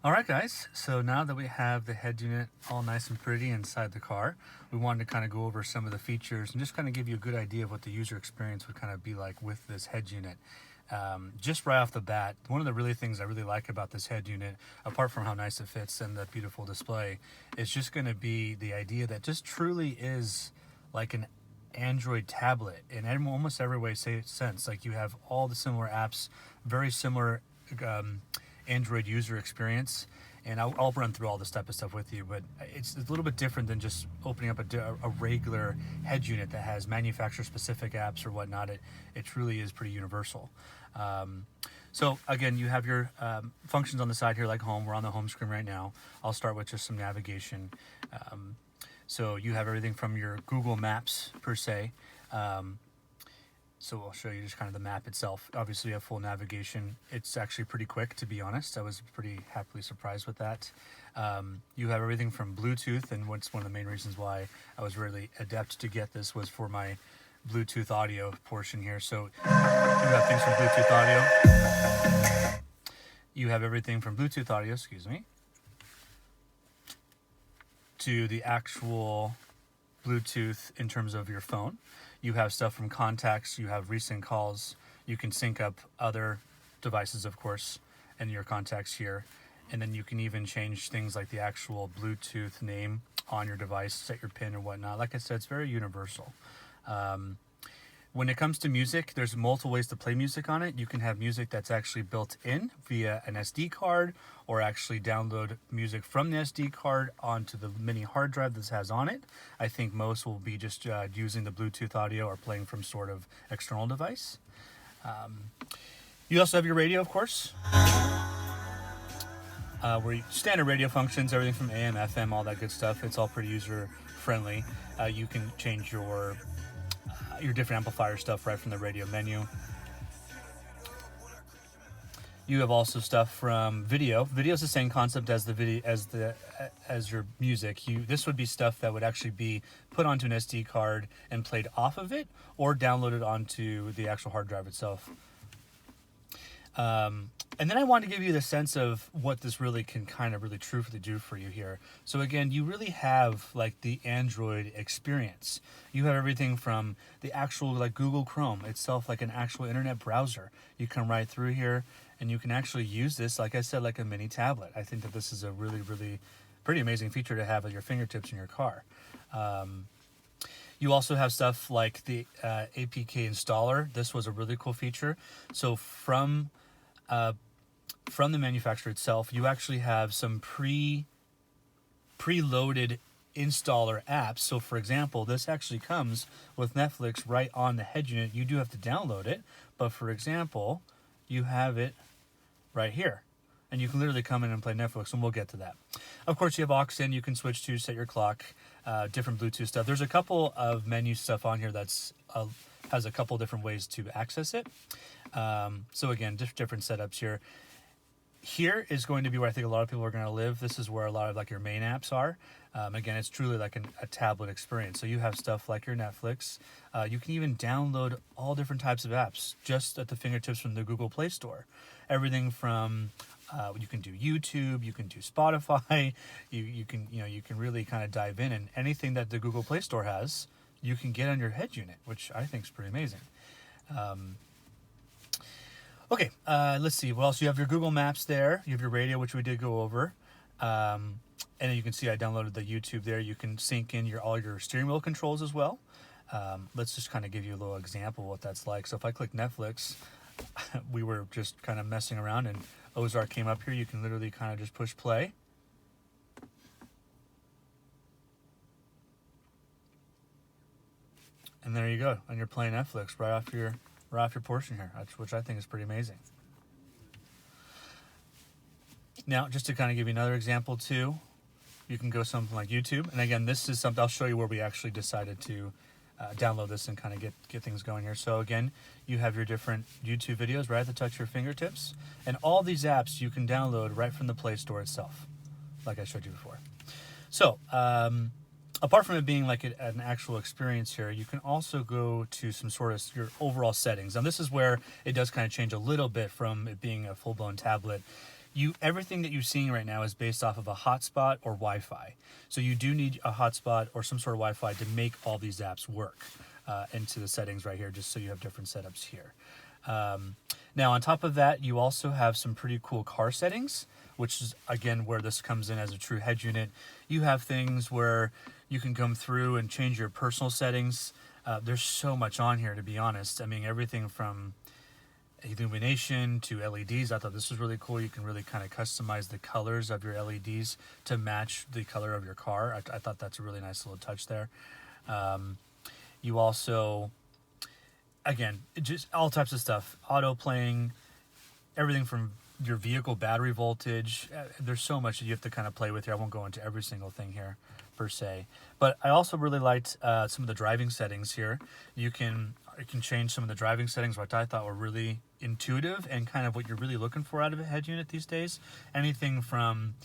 All right, guys, so now that we have the head unit all nice and pretty inside the car, we wanted to kind of go over some of the features and just kind of give you a good idea of what the user experience would kind of be like with this head unit. Just right off the bat, one of the really things I really like about this head unit, apart from how nice it fits and the beautiful display, is just going to be the idea that just truly is like an Android tablet in almost every way sense. Like, you have all the similar apps, very similar Android user experience, and I'll run through all this type of stuff with you, but it's a little bit different than just opening up a regular head unit that has manufacturer specific apps or whatnot. It truly is pretty universal. So again, you have your functions on the side here, like home. We're on the home screen right now. I'll start with just some navigation. So you have everything from your Google Maps per se. So I'll show you just kind of the map itself. Obviously, you have full navigation. It's actually pretty quick, to be honest. I was pretty happily surprised with that. You have everything from Bluetooth, and what's one of the main reasons why I was really adept to get this was for my Bluetooth audio portion here. So you have things from Bluetooth audio. You have everything from Bluetooth audio, to the actual Bluetooth in terms of your phone. You have stuff from contacts, you have recent calls, you can sync up other devices, of course, and your contacts here. And then you can even change things like the actual Bluetooth name on your device, set your PIN or whatnot. Like I said, it's very universal. When it comes to music, there's multiple ways to play music on it. You can have music that's actually built in via an SD card, or actually download music from the SD card onto the mini hard drive this has on it. I think most will be just using the Bluetooth audio or playing from sort of external device. You also have your radio, of course, where standard radio functions, everything from AM, FM, all that good stuff. It's all pretty user friendly. You can change your different amplifier stuff right from the radio menu. You have also stuff from video. Video is the same concept as the video as your music. This would be stuff that would actually be put onto an SD card and played off of it, or downloaded onto the actual hard drive itself. And then I want to give you the sense of what this really can kind of really truthfully do for you here. So again, you really have like the Android experience. You have everything from the actual like Google Chrome itself, like an actual internet browser. You come right through here and you can actually use this, like I said, like a mini tablet. I think that this is a really, really pretty amazing feature to have at your fingertips in your car. You also have stuff like the APK installer. This was a really cool feature. So from the manufacturer itself, you actually have some preloaded installer apps. So for example, this actually comes with Netflix right on the head unit. You do have to download it, but for example, you have it right here, and you can literally come in and play Netflix, and we'll get to that. Of course, you have aux in, you can switch to set your clock, different Bluetooth stuff. There's a couple of menu stuff on here that's has a couple different ways to access it. So again, different setups here. Here is going to be where I think a lot of people are going to live. This is where a lot of like your main apps are. Again, it's truly like a tablet experience. So you have stuff like your Netflix. You can even download all different types of apps just at the fingertips from the Google Play Store. Everything from you can do YouTube, you can do Spotify. You can really kind of dive in, and anything that the Google Play Store has, you can get on your head unit, which I think is pretty amazing. Okay, let's see. What else? You have your Google Maps there. You have your radio, which we did go over. And then you can see I downloaded the YouTube there. You can sync in all your steering wheel controls as well. Let's just kind of give you a little example of what that's like. So if I click Netflix, we were just kind of messing around and Ozark came up here. You can literally kind of just push play. And there you go. And you're playing Netflix right off your portion here, which I think is pretty amazing. Now, just to kind of give you another example too, you can go something like YouTube. And again, this is something I'll show you where we actually decided to download this and kind of get things going here. So again, you have your different YouTube videos right at the touch of your fingertips. And all these apps you can download right from the Play Store itself, like I showed you before. So, apart from it being like an actual experience here, you can also go to some sort of your overall settings. Now this is where it does kind of change a little bit from it being a full-blown tablet. everything that you're seeing right now is based off of a hotspot or Wi-Fi. So you do need a hotspot or some sort of Wi-Fi to make all these apps work into the settings right here, just so you have different setups here. Now, on top of that, you also have some pretty cool car settings, which is, again, where this comes in as a true head unit. You have things where you can come through and change your personal settings. There's so much on here, to be honest. I mean, everything from illumination to LEDs. I thought this was really cool. You can really kind of customize the colors of your LEDs to match the color of your car. I thought that's a really nice little touch there. You also, again, just all types of stuff. Auto playing, everything from your vehicle battery voltage. There's so much that you have to kind of play with here. I won't go into every single thing here per se. But I also really liked some of the driving settings here. You can change some of the driving settings, which I thought were really intuitive and kind of what you're really looking for out of a head unit these days. Anything from,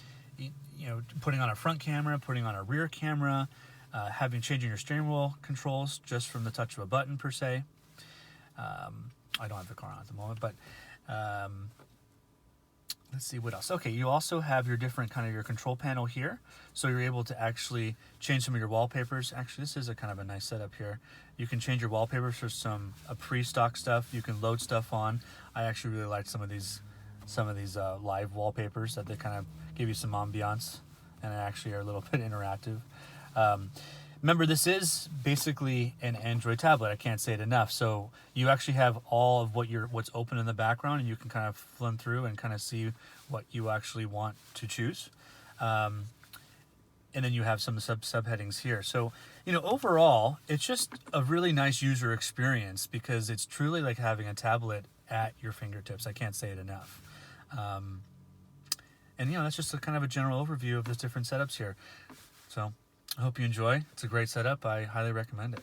putting on a front camera, putting on a rear camera, changing your steering wheel controls just from the touch of a button per se. I don't have the car on at the moment, but let's see what else. Okay, you also have your different kind of your control panel here. So you're able to actually change some of your wallpapers. Actually, this is a kind of a nice setup here. You can change your wallpapers for some pre-stock stuff. You can load stuff on. I actually really like some of these live wallpapers that they kind of give you some ambiance and actually are a little bit interactive. Remember, this is basically an Android tablet. I can't say it enough. So you actually have all of what's open in the background, and you can kind of flim through and kind of see what you actually want to choose. And then you have some subheadings here. So, overall, it's just a really nice user experience because it's truly like having a tablet at your fingertips. I can't say it enough. And that's just a kind of a general overview of the different setups here. So I hope you enjoy. It's a great setup. I highly recommend it.